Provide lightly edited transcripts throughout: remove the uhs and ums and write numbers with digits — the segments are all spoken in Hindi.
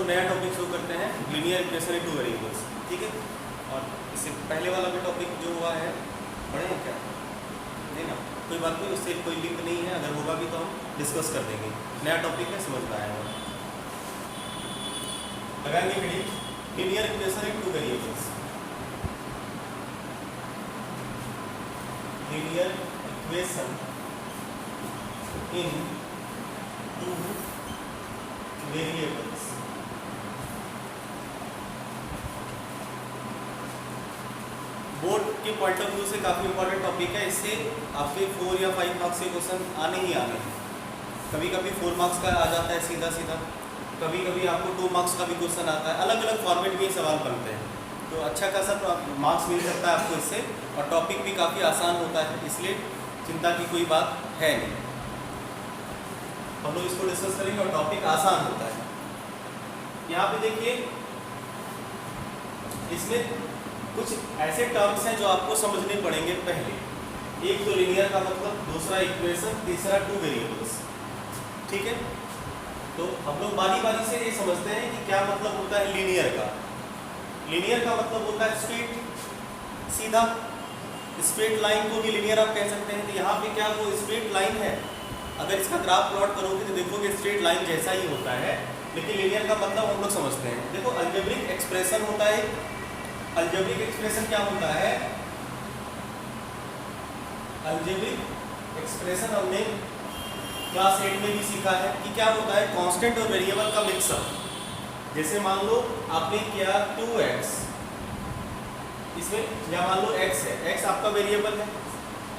नया टॉपिक शुरू करते हैं, linear equation in two variables. ठीक है, और इससे पहले वाला भी टॉपिक जो हुआ है पढ़े हैं क्या? नहीं ना, कोई बात नहीं, उससे कोई लिंक नहीं है, अगर होगा भी तो हम डिस्कस कर देंगे। नया टॉपिक है, समझ में आया होगा। लगाएंगे heading linear equation in two variables. Linear equation in two variables. Board के पॉइंट ऑफ व्यू से काफ़ी इंपॉर्टेंट टॉपिक है। इससे आपके 4 या 5 मार्क्स के क्वेश्चन आने ही आने हैं। कभी कभी 4 मार्क्स का आ जाता है सीधा सीधा, कभी कभी आपको 2 मार्क्स का भी क्वेश्चन आता है। अलग अलग फॉर्मेट में सवाल बनते हैं, तो अच्छा खासा मार्क्स मिल सकता है आपको इससे, और टॉपिक भी काफ़ी आसान होता है, इसलिए चिंता की कोई बात है नहीं। हम लोग इसको डिस्कस करेंगे और टॉपिक आसान होता है। यहाँ पे देखिए, इसमें कुछ ऐसे टर्म्स हैं जो आपको समझने पड़ेंगे। पहले एक तो लीनियर का मतलब, दूसरा इक्वेशन, तीसरा टू वेरिएबल्स। ठीक है, तो हम लोग बारी बारी से ये समझते हैं कि क्या मतलब होता है लीनियर का। लीनियर का मतलब होता है स्ट्रेट, सीधा, स्ट्रेट लाइन को भी लीनियर आप कह सकते हैं। तो यहाँ पे क्या वो स्ट्रेट लाइन है? अगर इसका ग्राफ प्लॉट करोगे तो देखोगे स्ट्रेट लाइन जैसा ही होता है, लेकिन लीनियर का मतलब हम लोग समझते हैं। देखो, अलजेब्रिक एक्सप्रेशन होता है। अलजेब्रिक एक्सप्रेशन क्या होता है? अलजेब्रिक एक्सप्रेशन हमने क्लास 8 में भी सीखा है कि क्या होता है, कांस्टेंट और वेरिएबल का मिक्सअप। जैसे मान लो आपने किया 2x, इसमें या मान लो x है, x आपका वेरिएबल है,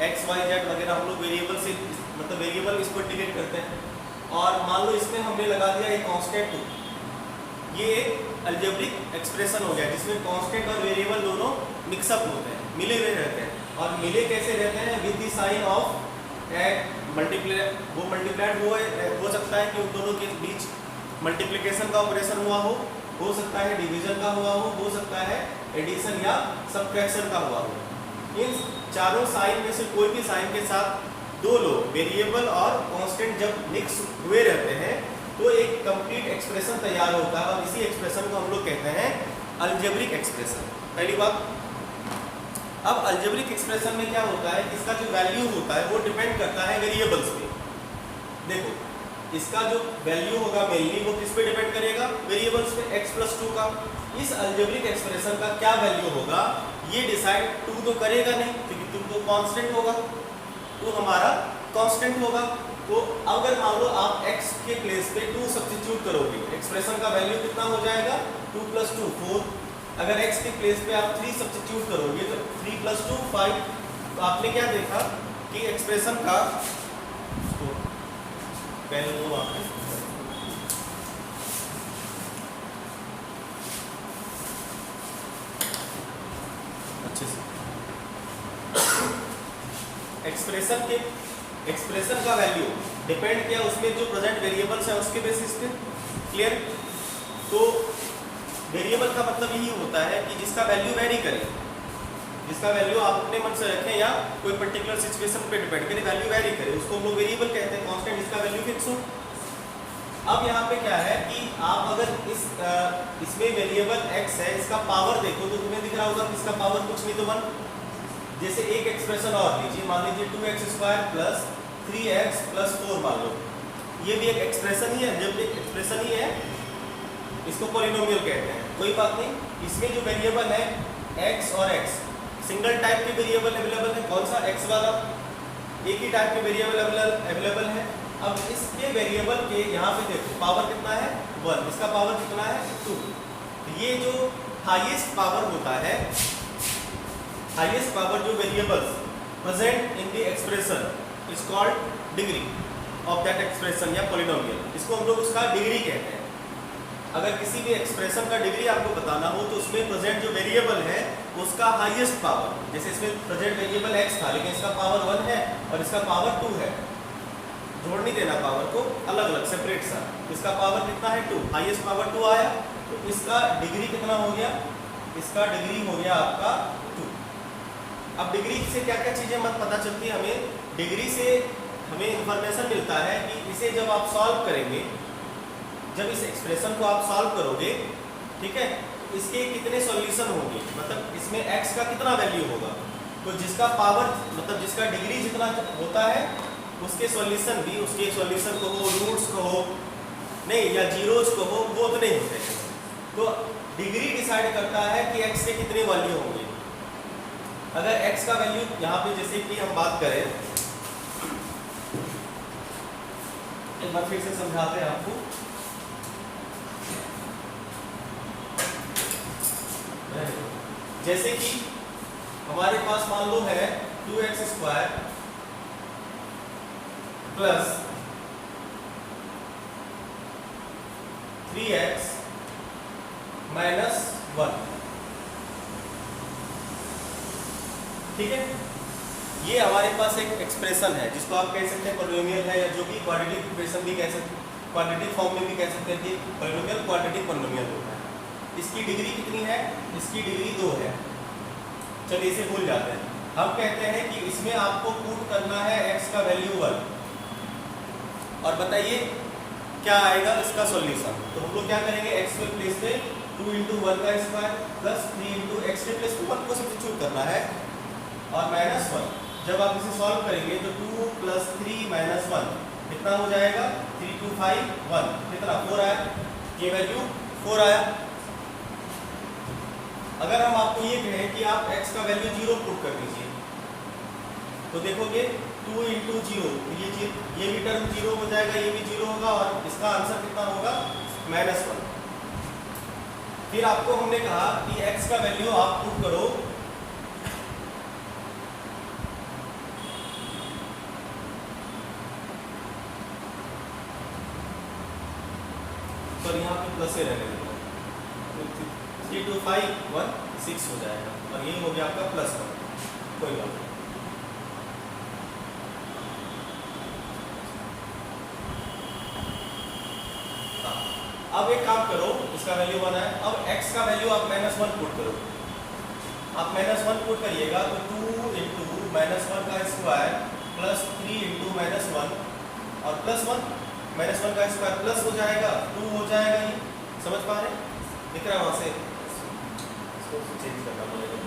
x y z वगैरह हम लोग वेरिएबल से मतलब वेरिएबल इसको इंटीग्रेट करते हैं। और मान लो इसमें हमने लगा दिया एक कांस्टेंट 2, ये एक अलजेब्रिक एक्सप्रेशन हो गया जिसमें कांस्टेंट और वेरिएबल दोनों मिक्सअप होते हैं, मिले हुए रहते हैं। और मिले कैसे रहते हैं? With the sign of multiply. वो मल्टीप्लाइड हो सकता है कि उन दोनों के बीच मल्टीप्लिकेशन का ऑपरेशन हुआ हो सकता है डिवीजन का हुआ हो सकता है एडिशन या सब्ट्रैक्शन का हुआ हो। इन चारों साइन में से कोई भी साइन के साथ दो लोग वेरिएबल और कांस्टेंट जब मिक्स हुए रहते हैं तो एक कंप्लीट एक्सप्रेशन तैयार होता है, और इसी एक्सप्रेशन को हम लोग कहते हैं अलजेब्रिक एक्सप्रेशन। पहली बात। अब अलजेब्रिक एक्सप्रेशन में क्या होता है, इसका जो वैल्यू होता है वो डिपेंड करता है वेरिएबल्स पे। देखो, इसका जो वैल्यू होगा मेनली वो किस पे डिपेंड करेगा? वेरिएबल्स पे, x + 2 का। इस अलजेब्रिक एक्सप्रेशन का क्या वैल्यू होगा ये डिसाइड 2 तो करेगा नहीं, क्योंकि 2 तो कांस्टेंट होगा, तो हमारा कांस्टेंट होगा। तो अगर मान लो आप x के प्लेस पे 2 सब्स्टिट्यूट करोगे, एक्सप्रेशन का वैल्यू कितना हो जाएगा? 2 + 2 4। अगर x के प्लेस पे आप 3 सब्स्टिट्यूट करोगे तो 3 + 2 5। तो आपने क्या देखा कि एक्सप्रेशन का पहले तो आपने अच्छे से एक्सप्रेशन का वैल्यू डिपेंड किया उसमें जो प्रेजेंट वेरिएबल्स है उसके बेसिस पे। क्लियर? तो वेरिएबल का मतलब यही होता है कि जिसका वैल्यू वेरी करे, जिसका वैल्यू आप अपने मन से रखें या कोई पर्टिकुलर सिचुएशन पे डिपेंड करे, वैल्यू वेरी करे, उसको हम लोग वेरिएबल कहते हैं। कांस्टेंट जिसका वैल्यू फिक्स हो। अब यहाँ पे क्या है कि आप अगर इसमें वेरिएबल x है, इसका पावर देखो तो तुम्हें दिख रहा होगा कि इसका पावर कुछ नहीं तो 1। जैसे एक एक्सप्रेशन और लीजिए, मान लीजिए 2x² + 3x + 4 मान लो, ये भी एक एक्सप्रेशन ही है, जब एक एक्सप्रेशन ही है, इसको पॉलिनोमियल कहते हैं। कोई बात नहीं, इसमें जो वेरिएबल है x और x, सिंगल टाइप के वेरिएबल अवेलेबल है। कौन सा? x वाला, एक ही टाइप के वेरिएबल अवेलेबल है। अब इसके वेरिएबल के यहाँ पे देखो पावर कितना है? 1। इसका पावर कितना है? 2। तो ये जो हाईएस्ट पावर होता है, हाईएस्ट पावर जो variables present in the expression is called degree of that expression या पॉलिनोमियल। इसको हम लोग उसका डिग्री कहते हैं। अगर किसी भी एक्सप्रेशन का डिग्री आपको बताना हो तो उसमें प्रेजेंट जो वेरिएबल है उसका हाईएस्ट पावर, जैसे इसमें प्रेजेंट वेरिएबल x था लेकिन इसका पावर 1 है और इसका पावर 2 है, जोड़ नहीं देना पावर को, अलग अलग सेपरेट सा। इसका पावर कितना है? 2। हाईएस्ट पावर 2 आया, तो इसका डिग्री कितना हो गया? इसका डिग्री हो गया आपका 2। अब डिग्री से क्या क्या चीज़ें मत पता चलती है हमें? डिग्री से हमें इंफॉर्मेशन मिलता है कि इसे जब आप सॉल्व करेंगे जब इस एक्सप्रेशन को आप सॉल्व करोगे, ठीक है, तो इसके कितने सॉल्यूशन होंगे, मतलब इसमें x का कितना वैल्यू होगा, तो जिसका पावर मतलब जिसका डिग्री जितना होता है उसके सॉल्यूशन भी, उसके सॉल्यूशन को हो, रूट्स को हो नहीं या जीरोज को हो, वो उतने होते हैं। तो डिग्री डिसाइड करता है कि x के कितने वैल्यू होंगे। अगर x का वैल्यू यहाँ पे जैसे कि हम बात करें, एक बार फिर से समझाते हैं आपको। जैसे कि हमारे पास मान लो है 2x² प्लस 3x माइनस 1, ठीक है। ये हमारे पास एक एक्सप्रेशन है जिसको आप कह सकते हैं पॉलिनोमियल है, या जो भी क्वाड्रेटिक इक्वेशन भी कह सकते हैं, क्वाड्रेटिक फॉर्म में भी कह सकते हैं कि पॉलिनोमियल क्वाड्रेटिक पॉलिनोमियल होता है। इसकी डिग्री कितनी है, इसकी डिग्री 2 है। चलिए इसे भूल जाते हैं। हम कहते हैं कि इसमें आपको पुट करना है x का वैल्यू 1, और बताइए क्या आएगा इसका सॉल्यूशन। तो हम लोग क्या करेंगे, x के प्लेस पे 2 × 1 का स्क्वायर प्लस 3 × x के प्लेस 1 को सब्स्टिट्यूट करना है और माइनस 1। जब आप इसे सॉल्व करेंगे तो 2 + 3 - 1 कितना हो जाएगा, 3 2 5 1 कितना 4 आया, ये वैल्यू 4 आया। अगर हम आपको ये कहें कि आप x का वैल्यू 0 पुट कर दीजिए, तो देखोगे 2 × 0, ये भी टर्म 0 हो जाएगा, ये भी 0 होगा, और इसका आंसर कितना होगा, -1। फिर आपको हमने कहा कि x का वैल्यू आप पुट करो, तो यहाँ पे प्लस से रहने देगा, 3 2 5 1 6 हो जाएगा, और ये हो गया आपका +1, कोई बात नहीं। अब एक काम करो, इसका वैल्यू 1 है, अब x का वैल्यू आप -1 पुट करो। आप -1 पुट करिएगा तो 2 × -1 का स्क्वायर प्लस 3 × -1 और +1 -1 का स्क्वायर प्लस हो जाएगा 2 हो जाएगा। ये समझ पा रहे, दिख रहा है वहां से, इसको चेंज करना पड़ेगा।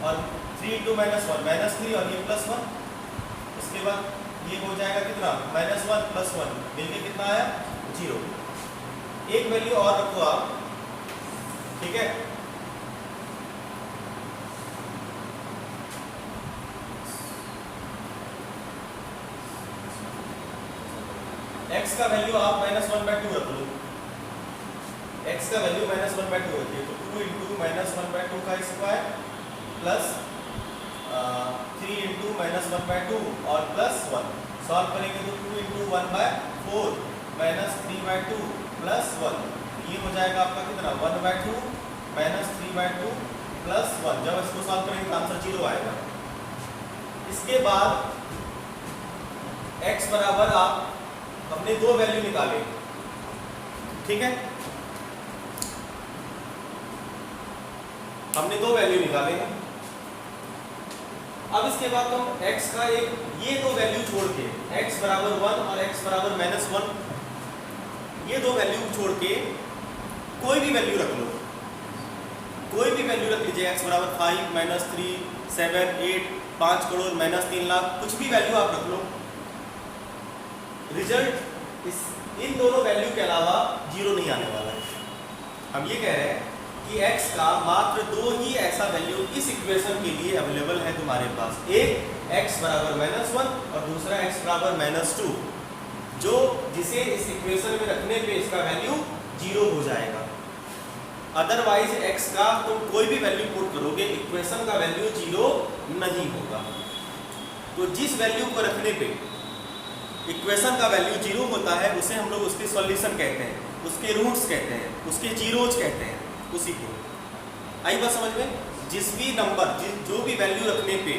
और 3 × -1 -3 और ये +1, इसके बाद ये हो जाएगा कितना, -1 + 1 मिलके कितना आया, 0। एक वैल्यू और रखो आप, ठीक है, x का वैल्यू आप -1/2 रख लो, x का वैल्यू -1/2 रखिए, तो 2 × -1/2 का स्क्वायर प्लस 3 × -1/2 और +1 सॉल्व करेंगे तो 2 × 1/4 -3/2 +1, ये हो जाएगा आपका कितना, 1/2 -3/2 +1। जब इसको सॉल्व करेंगे तो आंसर 0 आएगा। इसके बाद x बराबर आप हमने 2 वैल्यू निकाले, ठीक है, हमने 2 वैल्यू निकाले हैं। अब इसके बाद हम x का ये 2 वैल्यू छोड़ के, x बराबर 1 और x बराबर -1, ये 2 वैल्यू छोड़ के कोई भी वैल्यू रख लो, कोई भी वैल्यू रख लीजिए, x बराबर 5 -3 7 8 5 करोड़ -3 लाख, कुछ भी वैल्यू आप रख लो। रिजल्ट इन दोनों वैल्यू के अलावा 0 नहीं आने वाला है। हम ये कह रहे हैं कि x का मात्र 2 ही ऐसा वैल्यू इस इक्वेशन के लिए अवेलेबल है तुम्हारे पास, एक x बराबर -1 और दूसरा x बराबर -2, जो जिसे इस इक्वेशन में रखने पे इसका वैल्यू 0 हो जाएगा। अदरवाइज x का तुम कोई भी वैल्यू पुट करोगे, इक्वेशन का वैल्यू 0 नहीं होगा। तो जिस वैल्यू को रखने पे इक्वेशन का वैल्यू 0 होता है उसे हम लोग उसके सॉल्यूशन कहते हैं, उसके रूट्स कहते हैं, उसके जीरोज कहते हैं, उसी को। आई बात समझ में, जिस भी नंबर जो भी वैल्यू रखने पे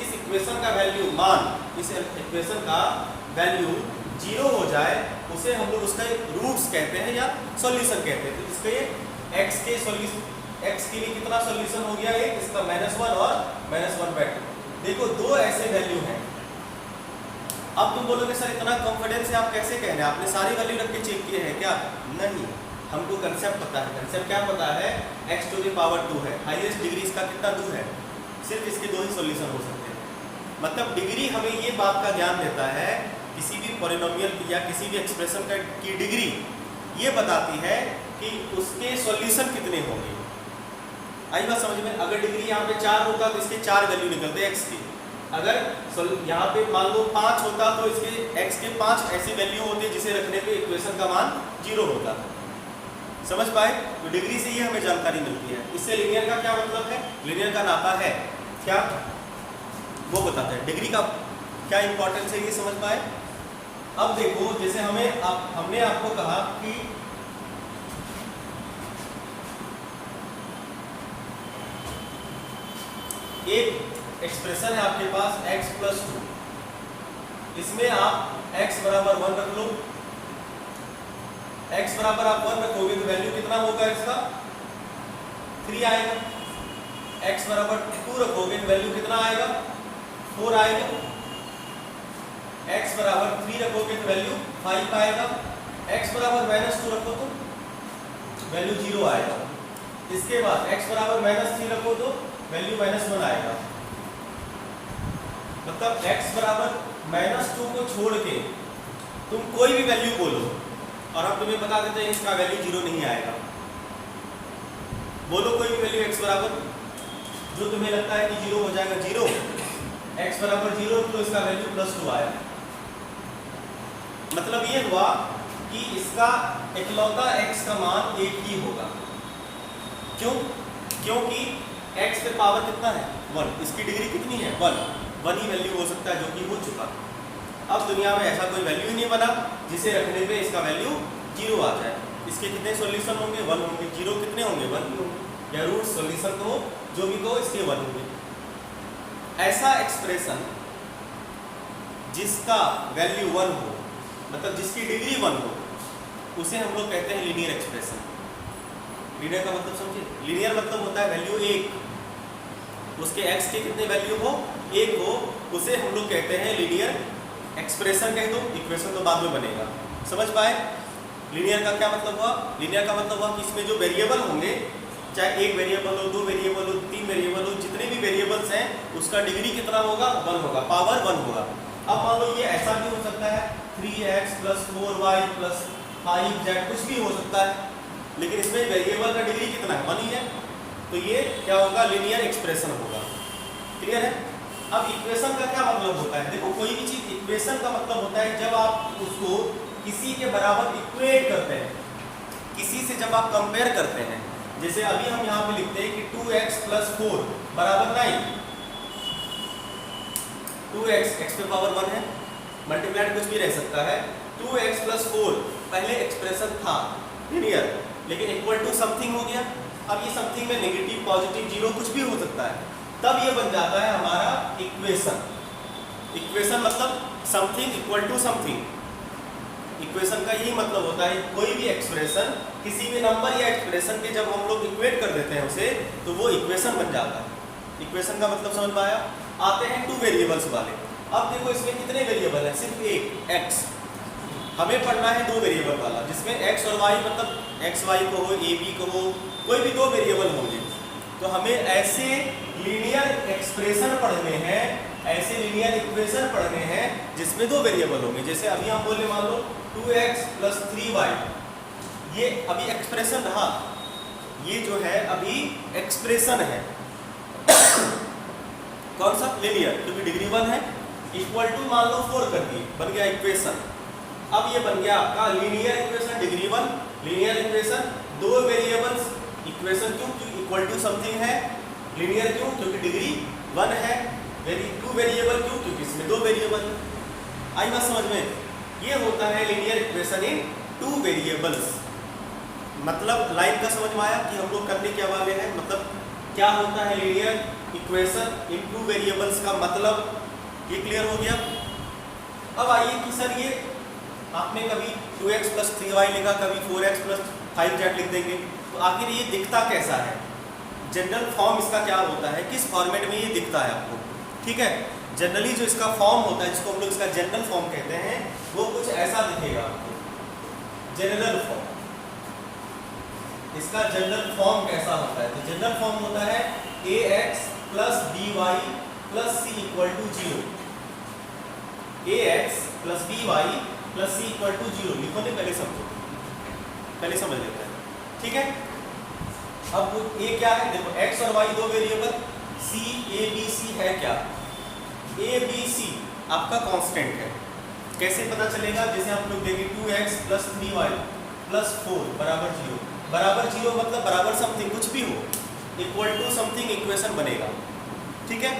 इस इक्वेशन का वैल्यू इस इक्वेशन का वैल्यू 0 हो जाए उसे हम लोग उसका रूट्स कहते हैं या सॉल्यूशन कहते हैं। तो इसके x के सॉल्यूशन, x के लिए कितना सॉल्यूशन हो गया, एक इसका -1 और -1/2। देखो 2 ऐसे वैल्यू हैं, अब तुम बोलोगे सर इतना कॉन्फिडेंस है आप कैसे कह रहे हैं, आपने सारी वैल्यू रख के चेक किए हैं क्या? नहीं, हमको कंसेप्ट पता है। कंसेप्ट क्या पता है? x टू द पावर 2 है, हाईएस्ट डिग्री इसका कितना 2 है, सिर्फ इसके 2 ही सॉल्यूशन हो सकते हैं। मतलब डिग्री हमें ये बात का ज्ञान देता है, किसी भी पॉलिनोमियल या किसी भी एक्सप्रेशन की डिग्री ये बताती है कि उसके सॉल्यूशन कितने होंगे। आई बात समझ में? अगर डिग्री यहाँ पे 4 होगा तो इसके 4 वैल्यू निकलते हैं x की। अगर यहाँ पे मान लो 5 होता तो इसके x के 5 ऐसी वैल्यू होती है जिसे रखने पे इक्वेशन का मान 0 होता। समझ पाए? तो डिग्री से ये हमें जानकारी मिलती है। इससे लीनियर का क्या मतलब है? लीनियर का नाता है क्या, वो बताता है। डिग्री का क्या इंपॉर्टेंस है ये समझ पाए? अब देखो, जैसे हमने आपको कहा कि एक एक्सप्रेशन है आपके पास x प्लस 2, इसमें आप x बराबर 1 रख लो। x बराबर आप 1 रखोगे तो वैल्यू कितना होगा इसका? 3 आएगा। x बराबर 2 रखोगे तो वैल्यू कितना आएगा? 4 आएगा। x बराबर 3 रखोगे तो वैल्यू 5 आएगा। x बराबर -2 रखो तो वैल्यू 0 आएगा। इसके बाद x बराबर -3 रखो तो वैल्यू -1 आएगा। मतलब x बराबर -2 को छोड़ के तुम कोई भी वैल्यू बोलो और हम तुम्हें बता देते हैं इसका वैल्यू 0 नहीं आएगा। बोलो कोई भी वैल्यू x बराबर जो तुम्हें लगता है कि 0 हो जाएगा 0, x बराबर 0 तो इसका वैल्यू +2 आएगा। मतलब ये हुआ कि इसका इकलौता x का मान 1 ही होगा। क्यों? क्योंकि x पे पावर कितना है? 1। इसकी डिग्री कितनी है? 1 ही वैल्यू हो सकता है, जो कि हो चुका। अब दुनिया में ऐसा कोई वैल्यू ही नहीं बना जिसे रखने पे इसका वैल्यू 0 आ जाए। इसके कितने सॉल्यूशन होंगे? 1 होंगे। 0 कितने होंगे? 1 ही होंगे। या रूट सॉल्यूशन को जो भी कहो इसके 1 होंगे। ऐसा एक्सप्रेशन जिसका वैल्यू 1 हो, मतलब जिसकी डिग्री 1 हो, उसे हम लोग कहते हैं लीनियर एक्सप्रेशन। लीनियर का मतलब समझिए। लीनियर मतलब होता है वैल्यू 1, उसके x के कितने वैल्यू हो? 1 हो, उसे हम लोग कहते हैं लीनियर एक्सप्रेशन। कह दो, इक्वेशन तो बाद में बनेगा। समझ पाए? लीनियर का क्या मतलब हुआ? लीनियर का मतलब हुआ कि इसमें जो वेरिएबल होंगे, चाहे 1 वेरिएबल हो, 2 वेरिएबल हो, 3 वेरिएबल हो, जितने भी वेरिएबल्स हैं उसका डिग्री कितना होगा? 1 होगा, पावर 1 होगा। अब मान लो ये ऐसा भी हो सकता है 3x + 4y + 5z, कुछ भी हो सकता है, लेकिन इसमें वेरिएबल का डिग्री कितना है? 1 ही है। तो ये क्या होगा? लीनियर एक्सप्रेशन होगा। क्लियर है? अब इक्वेशन का क्या मतलब होता है? देखो, कोई भी चीज इक्वेशन का मतलब होता है जब आप उसको किसी के बराबर इक्वेट करते हैं, किसी से जब आप कंपेयर करते हैं। जैसे अभी हम यहाँ पे लिखते हैं कि 2x + 4 = 9। 2x x पे पावर 1 है, मल्टीप्लाइड कुछ भी रह सकता है। 2x + 4 पहले एक्सप्रेशन था लीनियर, लेकिन इक्वल टू समथिंग हो गया। अब ये समथिंग में नेगेटिव, पॉजिटिव, 0 कुछ भी हो सकता है। तब ये बन जाता है हमारा इक्वेशन। इक्वेशन मतलब something equal to something. Equation का यही मतलब होता है, कोई भी एक्सप्रेशन, किसी भी नंबर या एक्सप्रेशन के जब हम लोग इक्वेट कर देते हैं उसे, तो वो इक्वेशन बन जाता है। इक्वेशन का मतलब समझ में आया? आते हैं 2 वेरिएबल्स वाले। अब देखो इसमें कितने वेरिएबल है? सिर्फ एक, x। हमें पढ़ना है 2 वेरिएबल वाला, जिसमें x और y, मतलब x y को हो, a b को हो, कोई भी 2 वेरिएबल होंगे। तो हमें ऐसे लीनियर एक्सप्रेशन पढ़ने हैं, ऐसे लीनियर इक्वेशन पढ़ने हैं जिसमें 2 वेरिएबल होंगे। जैसे अभी हम बोले, मान लो 2x + 3y, ये अभी एक्सप्रेशन रहा, ये जो है अभी एक्सप्रेशन है। कौन सा? लीनियर, क्योंकि डिग्री 1 है। इक्वल टू मान लो 4 कर दिए, बन गया इक्वेशन। अब ये बन गया आपका linear equation, degree 1 linear equation. 2 variables, equation क्यों? क्योंकि इक्वल टू समथिंग है। लीनियर क्यों? क्योंकि डिग्री 1 है। 2 वेरिएबल क्यों? क्योंकि इसमें 2 वेरिएबल। आई बात समझ में? ये होता है लीनियर इक्वेशन इन 2 वेरिएबल्स। मतलब लाइन का समझ में आया कि हम लोग करने क्या वाले हैं? मतलब क्या होता है लीनियर इक्वेशन इन 2 वेरिएबल्स का मतलब, ये क्लियर हो गया। अब आइए कि सर ये आपने कभी 2x + 3y लिखा, कभी 4x + 5z लिख देंगे, तो आखिर ये दिखता कैसा है? जनरल फॉर्म इसका क्या होता है? किस फॉर्मेट में ये दिखता है आपको? ठीक है, जनरली जो इसका फॉर्म होता है, जिसको हम लोग इसका जनरल फॉर्म कहते हैं, वो कुछ ऐसा दिखेगा आपको। जनरल फॉर्म, इसका जनरल फॉर्म कैसा होता है? तो जनरल फॉर्म होता है ax plus by plus c equal to 0। ax plus by plus c equal to 0 लिखो नहीं, पहले समझो, पहले समझ लेते हैं, ठीक है। अब a क्या है? देखो x और y दो variable, c a b c है क्या? a b c आपका कांस्टेंट है। कैसे पता चलेगा? जैसे हम लोग देखें 2x प्लस 3y प्लस 4 बराबर 0। बराबर 0 मतलब बराबर समथिंग, कुछ भी हो, इक्वल टू समथिंग इक्वेशन बनेगा, ठीक है।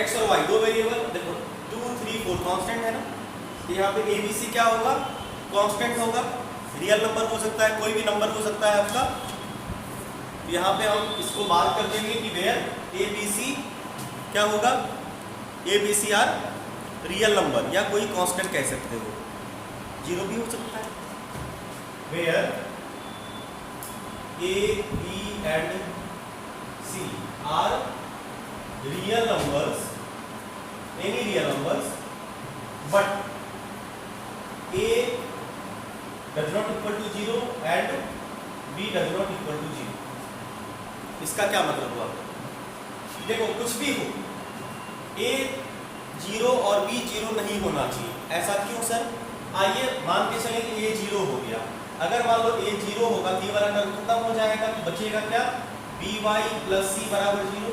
x और y दो वेरिएबल, देखो 2 3 4 कांस्टेंट है ना, यहाँ पे a b c क्या होगा? कांस्टेंट होगा। रियल नंबर हो सकता है, कोई भी नंबर हो सकता है आपका। यहाँ पे हम इसको मार्क कर देंगे कि वेयर a b c क्या होगा? a b c are real number, या कोई कांस्टेंट कह सकते हो, 0 भी हो सकता है। Where a b and c are real numbers, any real numbers, but a does not equal to 0 and b does not equal to 0। इसका क्या मतलब हुआ? देखो कुछ भी हो, a 0 और b 0 नहीं होना चाहिए। ऐसा क्यों सर? आइए मान के चलें कि a 0 हो गया। अगर मान लो a 0 होगा तो ये वाला टर्म खत्म हो जाएगा, तो बचेगा क्या? by प्लस c बराबर 0।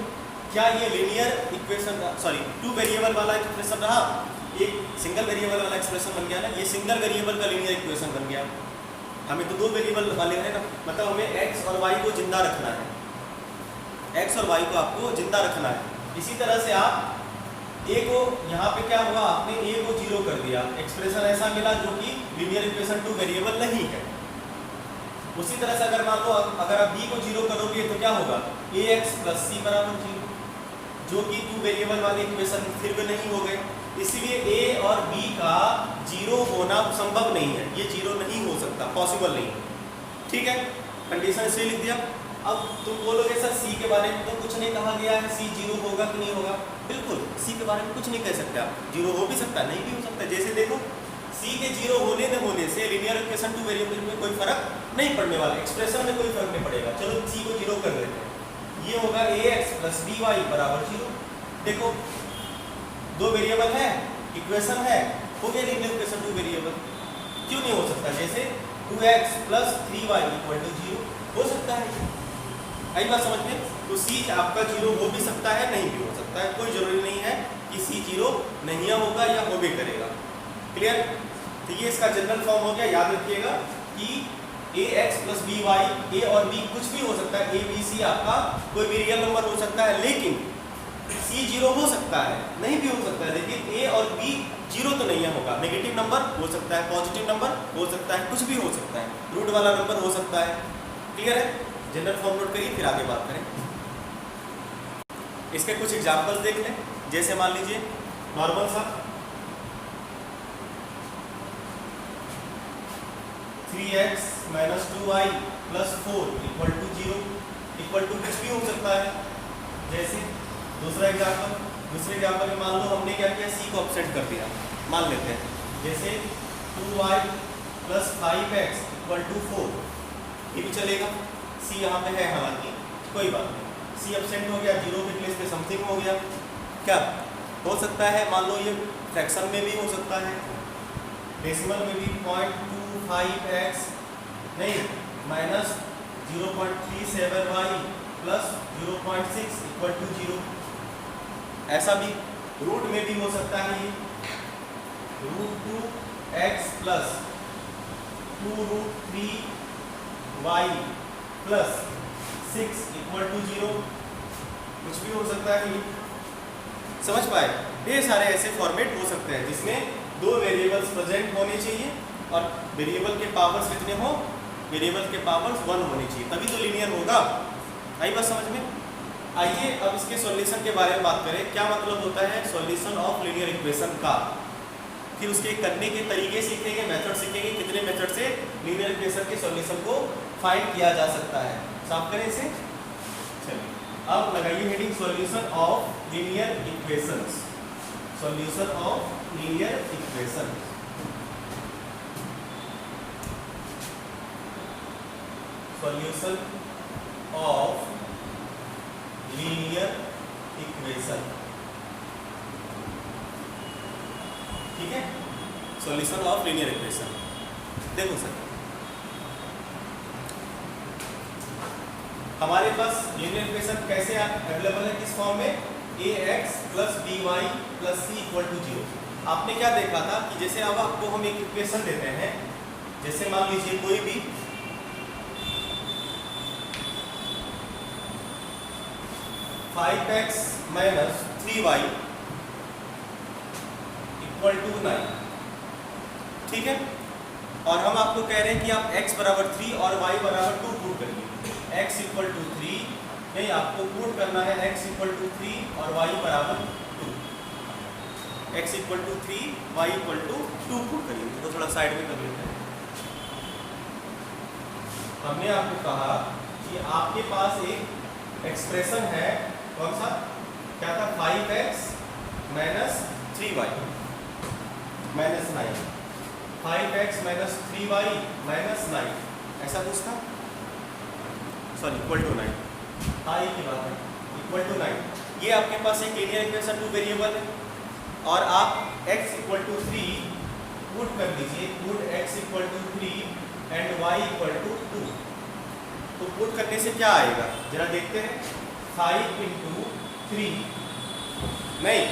क्या ये लीनियर इक्वेशन, सॉरी 2 वेरिएबल वाला एक्सप्रेशन रहा? एक सिंगल वेरिएबल वाला एक्सप्रेशन बन गया ना, ये सिंगल वेरिएबल का लीनियर इक्वेशन बन गया। हमें तो 2 वेरिएबल वाले हैं ना, मतलब हमें x और y को जिंदा रखना है, x और y को आपको जिंदा रखना है। इसी तरह से आप a को, यहाँ पे क्या हुआ, आपने a को 0 कर दिया, एक्सप्रेशन ऐसा मिला जो कि लीनियर इक्वेशन 2 वेरिएबल नहीं है। उसी तरह से अगर मान लो अगर आप b को 0 करोगे तो क्या होगा? ax प्लस c बराबर 0, जो कि 2 वेरिएबल वाले इक्वेशन फिर भी नहीं हो गए। इसलिए a और b का 0 होना संभव नहीं है, ये 0 नहीं हो सकता, पॉसिबल नहीं है, ठीक है। कंडीशन से लिख दिया। अब तुम बोलोगे सर c के बारे में तो कुछ नहीं कहा गया है, c 0 होगा कि नहीं होगा? बिल्कुल, c के बारे में कुछ नहीं कह सकते आप, 0 हो भी सकता है, नहीं भी हो सकता है। जैसे देखो c के 0 होने न होने से लीनियर इक्वेशन 2 वेरिएबल में कोई फर्क नहीं पड़ने वाला, एक्सप्रेशन में कोई फर्क नहीं पड़ेगा। चलो c को 0 कर देते हैं, ये होगा ax प्लस by बराबर 0। देखो 2 वेरिएबल है, इक्वेशन है, हो गया लीनियर इक्वेशन 2 वेरिएबल। क्यों नहीं हो सकता? जैसे 2x plus 3y equal to 0 हो सकता है। आई बात समझ में? तो c आपका 0 हो भी सकता है, नहीं भी हो सकता है, कोई जरूरी नहीं है कि c 0 नहीं होगा या हो भी करेगा। क्लियर? तो ये इसका जनरल फॉर्म हो गया। याद रखिएगा कि ax प्लस by, a और b कुछ भी हो सकता है, a b c आपका कोई भी रियल नंबर हो सकता है, लेकिन c 0 हो सकता है, नहीं भी हो सकता है, लेकिन a और b 0 तो नहीं होगा। नेगेटिव नंबर हो सकता है, पॉजिटिव नंबर हो सकता है, कुछ भी हो सकता है, रूट वाला नंबर हो सकता है। क्लियर है? जनरल फॉर्म नोट करिए, फिर आगे बात करें। इसके कुछ एग्जाम्पल्स देख लें। जैसे मान लीजिए नॉर्मल सा 3x minus 2y plus 4 equal to 0, equal to कुछ भी हो सकता है। जैसे दूसरे एग्जाम्पल में मान लो हमने क्या किया, c को अपसेट कर दिया, मान लेते हैं। जैसे 2y plus 5x equal to 4, ये भी चलेगा। c यहाँ पे है, हालांकि कोई बात नहीं, c अपसेंट हो गया, 0 के प्लेस पे समथिंग हो गया। क्या हो सकता है? मान लो ये फ्रैक्शन में भी हो सकता है, डेसिमल में भी 0.25x नहीं minus 0.37y plus 0.6 equal to 0, ऐसा भी। रूट में भी हो सकता है, ये √2x plus 2√3y plus 6 equal to 0, कुछ भी हो सकता है। ये समझ पाए? ये सारे ऐसे फॉर्मेट हो सकते हैं जिसमें 2 वेरिएबल्स प्रेजेंट होने चाहिए और वेरिएबल के पावर्स कितने हो? वेरिएबल के पावर्स 1 होनी चाहिए, तभी तो लीनियर होगा। आई बात समझ में? आइए अब इसके सॉल्यूशन के बारे में बात करें। क्या मतलब होता है सॉल्यूशन ऑफ लीनियर इक्वेशन का? फिर उसके करने के तरीके सीखेंगे, मेथड सीखेंगे, कितने मेथड से लीनियर इक्वेशन के सॉल्यूशन को फाइंड किया जा सकता है। साफ करें इसे। चलिए अब लगाइए heading solution of linear equations, solution of linear equation. Solution of linear equation, ठीक है, सॉल्यूशन ऑफ लीनियर इक्वेशन। देखो सर, हमारे पास लीनियर इक्वेशन कैसे अवेलेबल है, किस फॉर्म में, ax plus by plus c equal to 0। आपने क्या देखा था कि जैसे अब आपको हम एक इक्वेशन देते हैं, जैसे मान लीजिए कोई भी five x minus 3y equal to 9, ठीक है, और हम आपको कह रहे हैं कि आप x बराबर 3 और y बराबर 2 पुट करिए। x इक्वल टू 3 नहीं, आपको पुट करना है x इक्वल टू 3 और y बराबर 2। x equal to 3 y equal to 2 put करिए। तो थोड़ा साइड में कर लेते हैं। हमने आपको कहा कि आपके पास एक एक्सप्रेशन है, कौन सा, क्या था, 5x minus 3y minus 9, 5x minus 3y minus 9, ऐसा कुछ था, सॉरी इक्वल टू 9, हाँ ये की बात है, इक्वल टू 9। ये आपके पास एक लीनियर इक्वेशन 2 वेरिएबल है और आप x इक्वल टू 3 पुट कर दीजिए, put x equal to 3 and y equal to 2। तो पुट करने से क्या आएगा जरा देखते हैं, 5 इंटू 3 नहीं,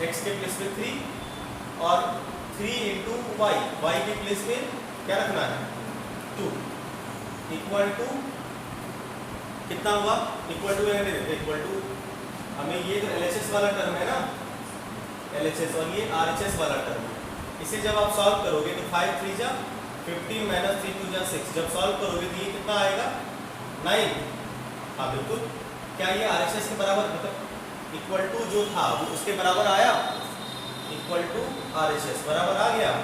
x के प्लेस में 3 और 3 इंटू y के प्लेस में क्या रखना है, 2 इक्वल टू कितना हुआ, इक्वल टू इक्वल टू, हमें ये जो LHS वाला टर्म है ना, LHS और ये RHS वाला टर्म है, इसे जब आप सॉल्व करोगे तो 5 3 जा 15 माइनस 3 2 जा 6, जब सॉल्व करोगे तो ये कितना आएगा, 9। हाँ बिल्कुल, क्या ये RHS के बराबर, मतलब इक्वल टू जो था वो उसके बराबर आया, इक्वल टू RHS बराबर आ गया।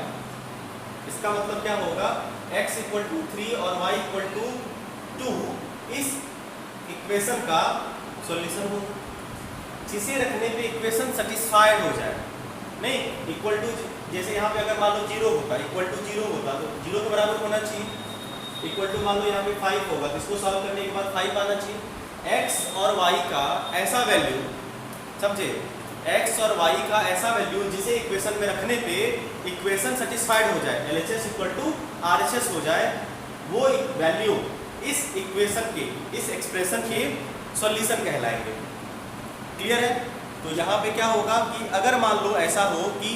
इसका मतलब क्या होगा, x इक्वल टू 3 और y इक्वल टू 2 इस इक्वेशन का सॉल्यूशन होगा, जिसे रखने पे इक्वेशन सेटिस्फाइड हो जाए। नहीं, इक्वल टू जैसे यहाँ पे अगर मान लो 0 होता, इक्वल टू 0 होता तो 0 के बराबर होना चाहिए। इक्वल टू मान लो यहाँ पे 5 होगा तो इसको सॉल्व करने के बाद 5 आना चाहिए। x और y का ऐसा वैल्यू, समझे, x और y का ऐसा वैल्यू जिसे इक्वेशन में रखने पे इक्वेशन सेटिस्फाइड हो जाए, LHS इक्वल टू RHS हो जाए, वो वैल्यू इस इक्वेशन के, इस एक्सप्रेशन के सॉल्यूशन कहलाएंगे। क्लियर है? तो यहाँ पे क्या होगा कि अगर मान लो ऐसा हो कि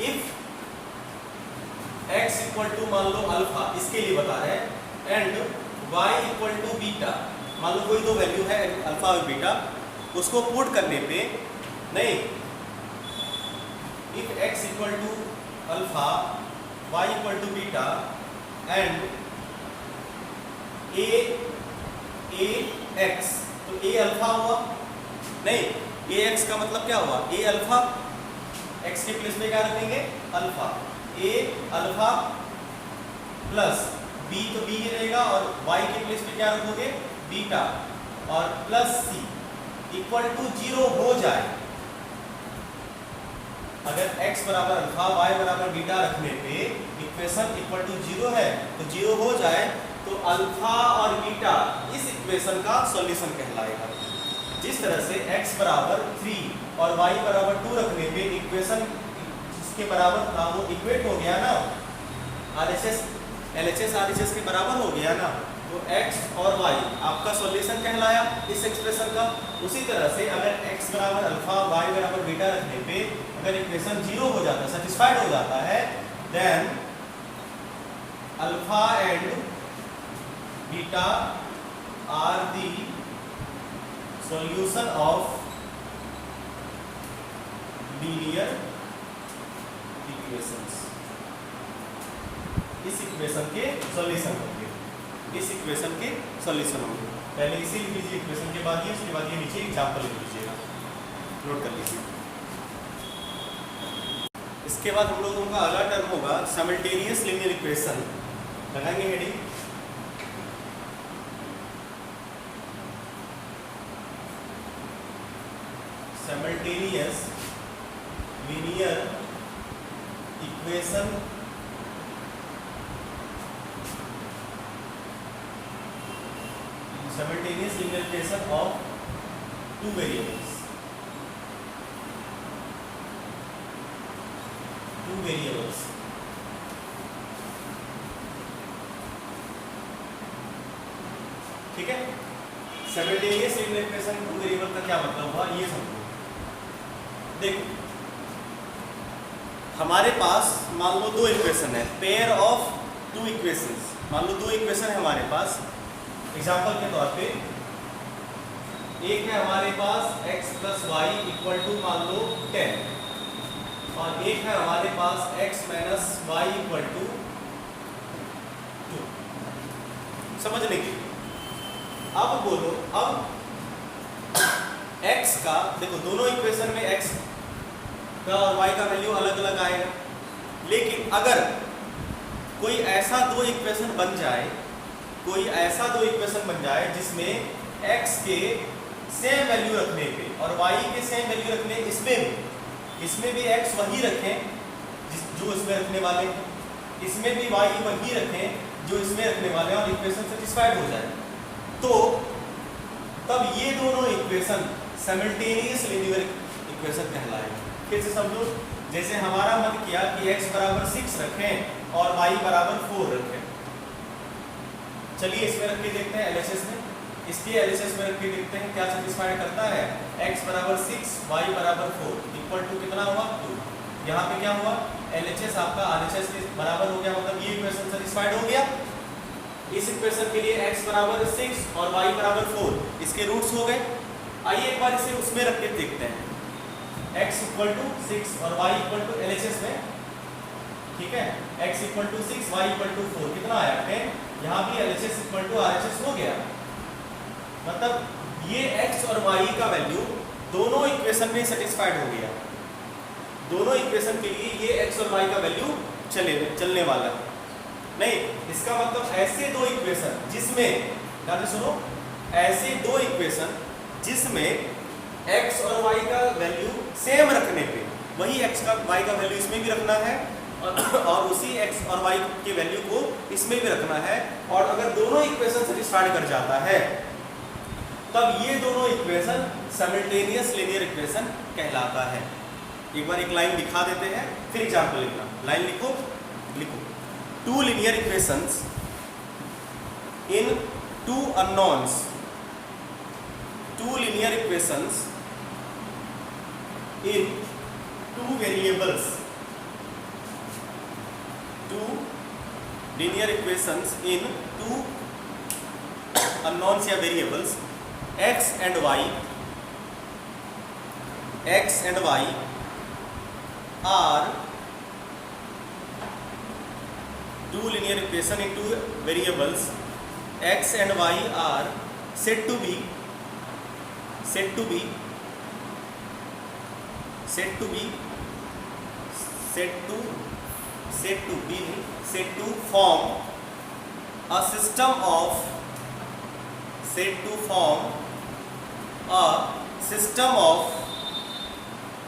इफ x इक्वल टू मान लो अल्फा, इसके लिए बता रहे हैं, and y equal to beta, मान लो कोई दो वैल्यू है अल्फा और बीटा, उसको पुट करने पे, नहीं, if x equal to alpha y equal to beta and a x, तो a अल्फा हुआ, नहीं, a x का मतलब क्या हुआ, a अल्फा, x के प्लेस में क्या रखेंगे, alpha, a alpha plus b, तो b ही रहेगा, और y के प्लेस में क्या रखोगे, बीटा, और प्लस c इक्वल टू 0 हो जाए। अगर x बराबर अल्फा y बराबर बीटा रखने पे इक्वेशन इक्वल टू 0 है, तो 0 हो जाए तो अल्फा और बीटा इस इक्वेशन का सॉल्यूशन कहलाएगा। जिस तरह से x बराबर 3 और y बराबर 2 रखने पे इक्वेशन जिसके बराबर था वो इक्वेट हो गया ना, LHS RHS के बराबर हो गया ना, तो x और y आपका सॉल्यूशन कहलाया इस एक्सप्रेशन का। उसी तरह से अगर x बराबर अल्फा y बराबर बीटा रखने पे अगर इक्वेशन 0 हो जाता है, सेटिस्फाइड हो जाता है, then alpha and beta are the solution of linear equations. इस इक्वेशन के सॉल्यूशन होंगे, इस इक्वेशन के सॉल्यूशन होंगे। पहले इसी लिख लीजिए इक्वेशन के बाद ये, उसके बाद ये नीचे एग्जांपल लिख लीजिएगा, नोट कर लीजिए। इसके बाद हम लोगों का अगला टर्म होगा साइमल्टेनियस लीनियर इक्वेशन। लगाएंगे heading simultaneous linear equation of two variables. ठीक है, simultaneous linear equation two variable का क्या मतलब हुआ ये समझो। देखो हमारे पास मान लो दो इक्वेशन है, पेयर ऑफ टू इक्वेशंस। मान लो दो इक्वेशन है हमारे पास, एग्जांपल के तौर पे एक है हमारे पास x plus y equal to मान लो 10 और एक है हमारे पास x minus y equal to 2। समझने के अब बोलो, अब x का देखो दोनों इक्वेशन में x का और y का वैल्यू अलग अलग आएगा, लेकिन अगर कोई ऐसा दो इक्वेशन बन जाए जिसमें x के सेम वैल्यू रखने पे और y के सेम वैल्यू रखने, इसमें भी x वही रखें जो इसमें रखने वाले, इसमें भी y वही रखें जो इसमें रखने वाले और इक्वेशन सेटिस्फाइड हो जाए, तो तब ये दोनों इक्वेशन साइमल्टेनियस लीनियर इक्वेशन कहलाएगा। फिर से समझो, जैसे हमारा मन किया कि x बराबर 6 रखें और y बराबर 4 रखें। चलिए इसमें रख के देखते हैं LHS में, इसके LHS में रख के देखते हैं क्या सेटिस्फाई करता है। x बराबर 6 y बराबर 4 इक्वल टू कितना हुआ 2। यहाँ पे क्या हुआ, LHS आपका RHS के बराबर हो गया, मतलब ये इक्वेशन सेटिस्फाइड हो गया। इस इक्वेशन के लिए x बराबर 6 और y बराबर 4 इसके रूट्स हो गए। आइए एक बार इसे उसमें रख के देखते हैं, x इक्वल टू 6 और y इक्वल टू LHS में, ठीक है, x equal to 6 y equal to 4 कितना आया 10। यहाँ भी LHS इक्वल टू RHS हो गया, मतलब ये x और y का वैल्यू दोनों इक्वेशन में सेटिस्फाइड हो गया। दोनों इक्वेशन के लिए ये x और y का वैल्यू चलने वाला है। नहीं, इसका मतलब ऐसे दो इक्वेशन जिसमें, ध्यान से सुनो, ऐसे दो इक्वेशन जिसमें x और y का वैल्यू सेम रखने पे वही x का y का वैल्यू इसमें भी रखना है और उसी x और y के वैल्यू को इसमें भी रखना है, और अगर दोनों इक्वेशन सेटिस्फाइड कर जाता है तब ये दोनों इक्वेशन साइमल्टेनियस लीनियर इक्वेशन कहलाता है। एक बार एक लाइन दिखा देते हैं, फिर एग्जांपल लिखना। लाइन लिखो, two linear equations in two unknowns, two linear equations in two variables, two linear equations in two unknowns या variables x and y are two linear equation in two variables x and y are said to be form a system of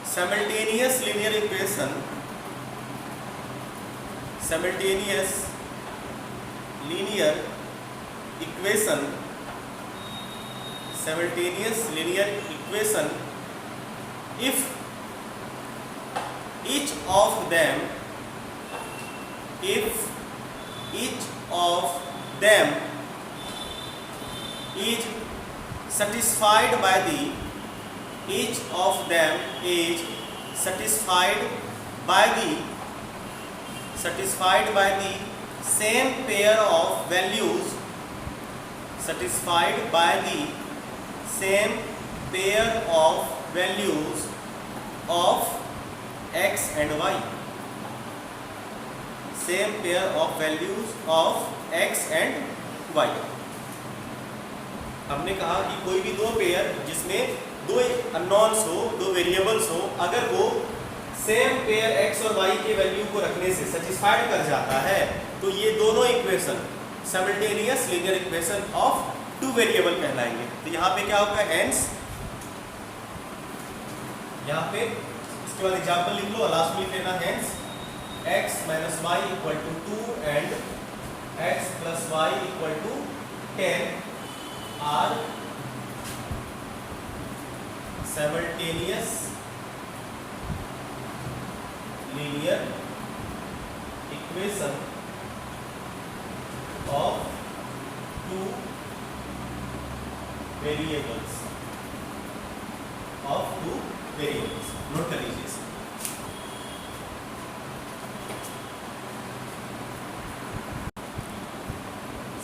simultaneous linear equation if each of them is satisfied by the same pair of values of x and y, same pair of values of x and y। हमने कहा कि कोई भी दो पेयर जिसमें दो अननोन्स हो, दो वेरिएबल्स हो, अगर वो सेम पेयर x और y के वैल्यू को रखने से सेटिस्फाइड कर जाता है तो ये दोनों equation simultaneous linear equation of two variable कहलाएंगे। तो यहाँ पे क्या होगा, हेंस यहाँ पे इसके बाद एग्जाम्पल लिख लो और लास्ट में लिख लेना hence x minus y equal to 2 and x plus y equal to 10 are simultaneous linear equation of two variables note कर लीजिए इसे।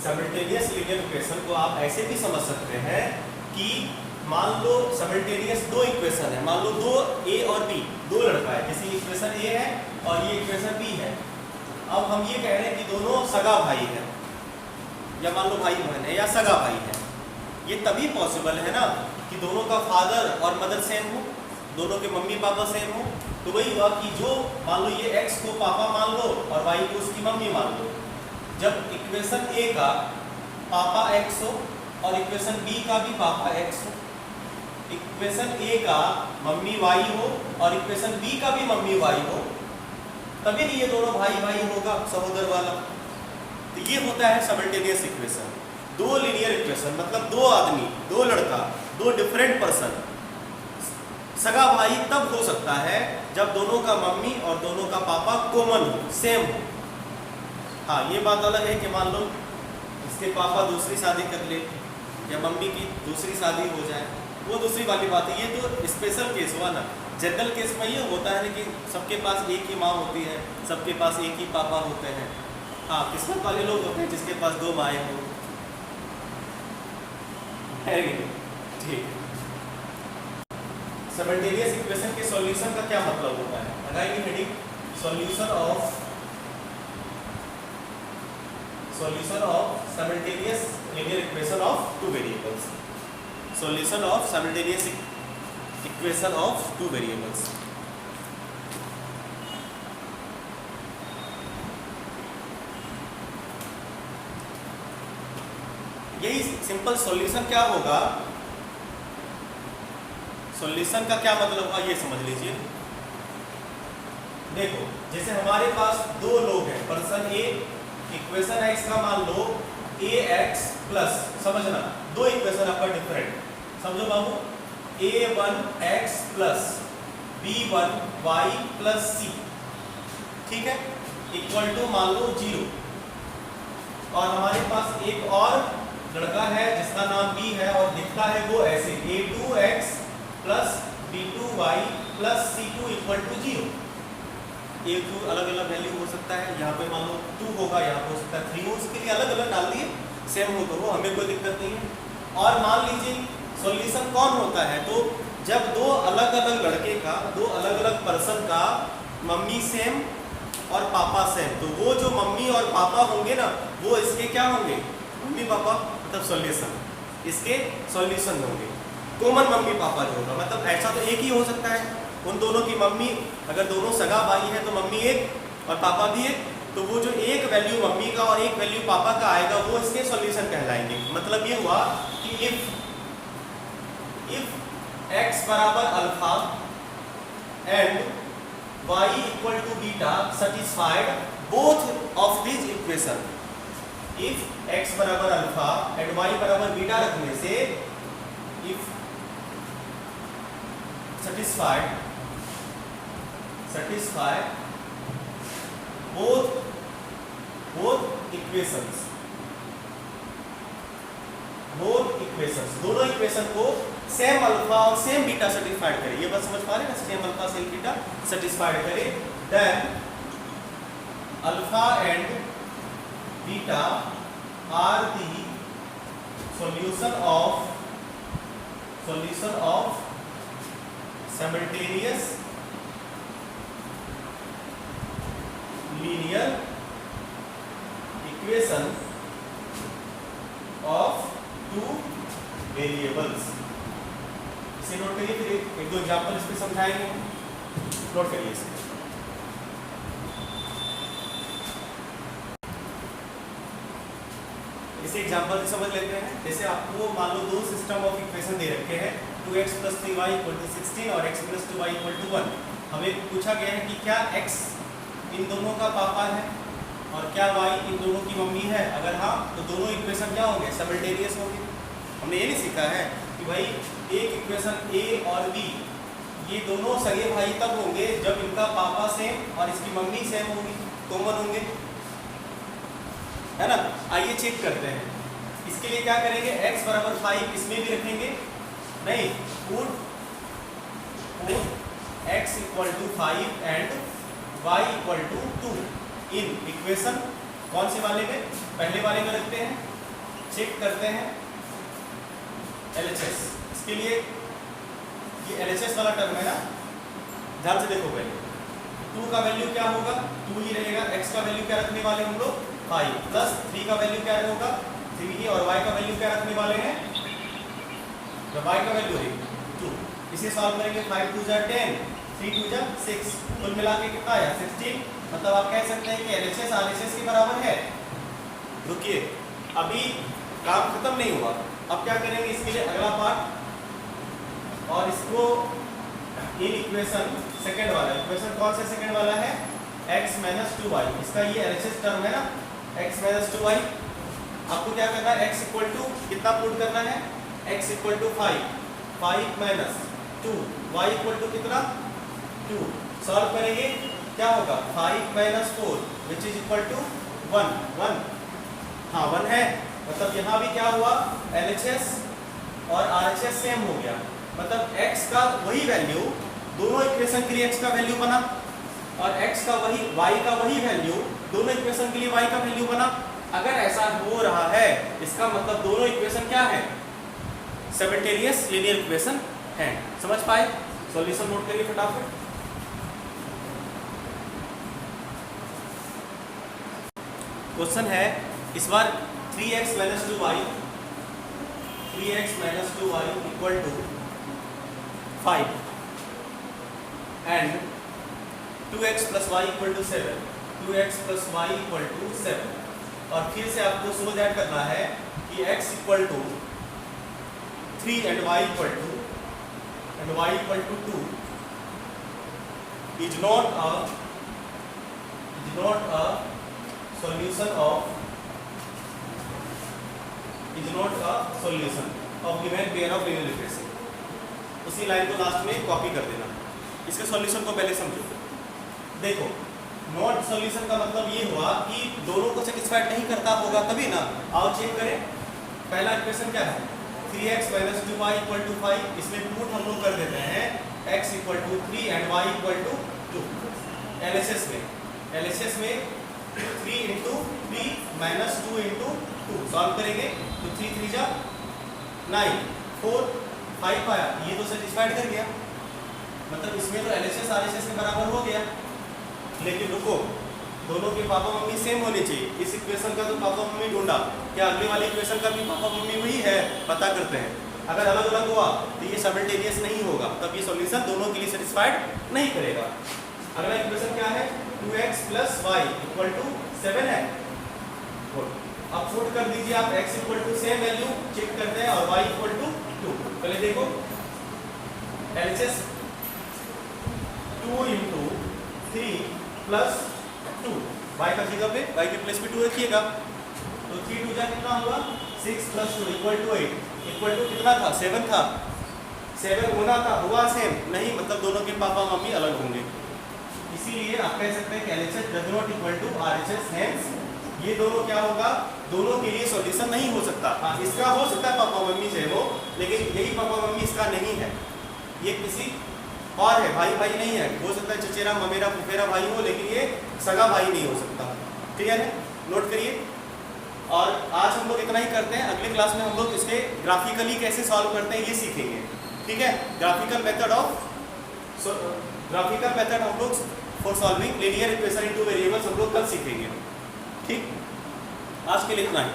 simultaneous linear equation को आप ऐसे भी समझ सकते हैं कि मान लो simultaneous दो इक्वेशन है, मान लो दो a और b, दो लड़का है, जैसे इक्वेशन a है और ये इक्वेशन b है। अब हम ये कह रहे हैं कि दोनों सगा भाई हैं, या मान लो भाई बहन है या सगा भाई है। ये तभी पॉसिबल है ना कि दोनों का फादर और मदर सेम हो, दोनों के मम्मी पापा सेम हो। तो वही हुआ कि जो मान लो ये x को पापा मान लो और y को उसकी मम्मी मान लो। जब इक्वेशन a का पापा x हो और इक्वेशन b का भी पापा x हो, इक्वेशन a का मम्मी y हो और इक्वेशन b का भी मम्मी y हो, तभी ये दोनों भाई भाई होगा, सहोदर वाला। तो ये होता है साइमल्टेनियस इक्वेशन। दो लीनियर इक्वेशन मतलब दो आदमी, दो लड़का, दो डिफरेंट पर्सन सगा भाई तब हो सकता है जब दोनों का मम्मी और दोनों का पापा कॉमन हो, सेम हो। हाँ, ये बात अलग है कि मान लो इसके पापा दूसरी शादी कर ले या मम्मी की दूसरी शादी हो जाए, वो दूसरी वाली बात है। ये तो स्पेशल केस हुआ ना। जनरल केस में ये होता है कि सबके पास एक ही माँ होती है, सबके पास एक ही पापा होते हैं। हाँ, किस्मत वाले लोग होते हैं जिसके पास दो माएँ हो। ठीक। साइमल्टेनियस इक्वेशन के सॉल्यूशन का क्या मतलब होता है? लगाएंगे heading solution of simultaneous linear equation of two variables. Solution of simultaneous equation of two variables. यही सिंपल सॉल्यूशन क्या होगा, सॉल्यूशन का क्या मतलब हुआ ये समझ लीजिए। देखो, जैसे हमारे पास दो लोग हैं, पर्सन ए, इक्वेशन x का मान लो ax प्लस, समझना दो इक्वेशन आपका डिफरेंट, समझो बाबू, a1x plus b1y plus c, ठीक है, इक्वल टू मान लो 0। और हमारे पास एक और लड़का है जिसका नाम b है और दिखता है वो ऐसे a2x plus b2y plus c2 equal to 0। एक टू अलग अलग वैल्यू हो सकता है, यहाँ पे मान लो 2 होगा, यहाँ पे हो सकता है 3 हो, उसके लिए अलग अलग डाल दिए, सेम हो तो वो, हमें कोई दिक्कत नहीं है। और मान लीजिए सॉल्यूशन कौन होता है, तो जब दो अलग अलग लड़के का, दो अलग अलग पर्सन का मम्मी सेम और पापा सेम, तो वो जो मम्मी और पापा होंगे ना, वो इसके क्या होंगे, मम्मी पापा, मतलब सॉल्यूशन, इसके सॉल्यूशन होंगे। कॉमन मम्मी पापा जो होगा, मतलब ऐसा तो एक ही हो सकता है, उन दोनों की मम्मी, अगर दोनों सगा भाई है तो मम्मी एक और पापा भी एक, तो वो जो एक वैल्यू मम्मी का और एक वैल्यू पापा का आएगा वो इसके सॉल्यूशन कहलाएंगे। मतलब ये हुआ कि इफ x बराबर alpha and y equal to beta satisfied both of this equation. If x बराबर अल्फा एंड y बराबर बीटा रखने से इफ satisfy both equations, दोनों इक्वेशन को सेम अल्फा और सेम बीटा सेटिस्फाइड करे। ये बात समझ पा रहे हैं ना, same alpha same beta satisfied करे, then alpha and beta are the solution of simultaneous linear equation of two variables। इसे नोट करिए, फिर एक दो एग्जांपल इस पे समझाएंगे, नोट करिए इसे। इसे एग्जांपल से समझ लेते हैं। जैसे आपको मान लो दो सिस्टम ऑफ इक्वेशन दे रखे हैं, 2x + 3y = 16 और x + 2y = 1। हमें पूछा गया है कि क्या x इन दोनों का पापा है और क्या y इन दोनों की मम्मी है। अगर हाँ तो दोनों इक्वेशन क्या होंगे, साइमल्टेनियस होंगे। हमने ये नहीं सीखा है कि भाई एक इक्वेशन a और b ये दोनों सगे भाई तब होंगे जब इनका पापा सेम और इसकी मम्मी सेम होगी, कॉमन होंगे, है ना। आइए चेक करते हैं। इसके लिए क्या करेंगे, x = 5 इसमें भी रखेंगे, नहीं put x = 5 and y = 2 in equation कौन से वाले में, पहले वाले में रखते हैं। चेक करते हैं LHS। इसके लिए ये LHS वाला टर्म है ना, ध्यान से देखो पहले। 2 का वैल्यू क्या होगा, 2 ही रहेगा। x का वैल्यू क्या रखने वाले हम लोग, 5 प्लस 3 का वैल्यू क्या होगा, 3 और y का वैल्यू क्या रखने वाले हैं, जब y का वैल्यू है 2। इसे सॉल्व करेंगे, 5 2 = 10, 3 2 = 6, कुल मिला के कितना आया 16। मतलब आप कह सकते हैं कि LHS RHS के बराबर है। रुकिए, अभी काम खत्म नहीं हुआ। अब क्या करेंगे, इसके लिए अगला पार्ट, और इसको इन इक्वेशन सेकंड वाला, इक्वेशन कौन सा सेकंड वाला है, x - 2y, इसका ये LHS टर्म है ना, x - 2y। आपको क्या करना है, x = कितना पुट करना है, x = 5, 5 - 2, y = कितना 2। सॉल्व करेंगे क्या होगा, 5 - 4 विच इज इक्वल टू 1, 1, हाँ 1 है। मतलब यहाँ भी क्या हुआ, LHS और RHS सेम हो गया। मतलब x का वही वैल्यू, दोनों इक्वेशन के लिए x का वैल्यू बना, और x का वही, y का वही वैल्यू दोनों इक्वेशन के लिए y का वैल्यू बना। अगर ऐसा हो रहा है इसका मतलब दोनों इक्वेशन क्या है, साइमल्टेनियस लीनियर इक्वेशन है। समझ पाए, सॉल्यूशन नोट करिए फटाफट। क्वेश्चन है इस बार 3x - 2y, 3x - 2y = 5 and 2x + y = 7, 2x + y = 7। और फिर से आपको सो दैट करना है कि x = 3 and y = 2 is not a solution of given pair of linear equation। उसी लाइन को लास्ट में कॉपी कर देना। इसके सॉल्यूशन को पहले समझो। देखो, नॉट सॉल्यूशन का मतलब ये हुआ कि दोनों को सेटिस्फाइड नहीं करता होगा तभी ना। आओ चेक करें। पहला इक्वेशन क्या है, 3x - 2y = 5, इसमें पुट हम लोग कर देते हैं x = 3 एंड y = 2। LHS में 3 × 3 - 2 × 2 सॉल्व करेंगे तो 3 3 जा 9, 4 5 आया, ये तो सेटिस्फाइड कर गया। मतलब इसमें तो LHS RHS के बराबर हो गया। लेकिन रुको, दोनों के पापा मम्मी सेम होने चाहिए। इस इक्वेशन का तो पापा मम्मी ढूंढा, क्या अगले वाली इक्वेशन का भी पापा मम्मी वही है, पता करते हैं। अगर अलग अलग हुआ तो ये साइमल्टेनियस नहीं होगा, तब ये सॉल्यूशन दोनों के लिए सेटिस्फाइड नहीं करेगा। अगला इक्वेशन क्या है, 2x + y = 7 है। अब पुट कर दीजिए आप, x = सेम वैल्यू चेक करते हैं और y = 2। पहले देखो, LHS 2 × 3 + 2, y का जगह पे y के प्लेस पे 2 रखिएगा तो 3 2 जा कितना हुआ, 6 + 2 = 8। इक्वल टू कितना था, 7 था। 7 होना था, हुआ सेम नहीं, मतलब दोनों के पापा मम्मी अलग होंगे। इसीलिए आप कह सकते हैं कि LHS does not equal to RHS, hence ये दोनों क्या होगा, दोनों के लिए सॉल्यूशन नहीं हो सकता। हाँ, इसका हो सकता है पापा मम्मी से हो, लेकिन यही पापा मम्मी इसका नहीं है, ये किसी और है, भाई भाई नहीं है। हो सकता है चचेरा ममेरा फुफेरा भाई हो, लेकिन ये सगा भाई नहीं हो सकता। क्लियर है, नोट करिए। और आज हम लोग इतना ही करते हैं, अगले क्लास में हम लोग इसके ग्राफिकली कैसे सॉल्व करते हैं ये सीखेंगे। ठीक है, ग्राफिकल मेथड हम लोग for solving linear equation into variables हम लोग कल सीखेंगे। ठीक, आज के लिए इतना ही।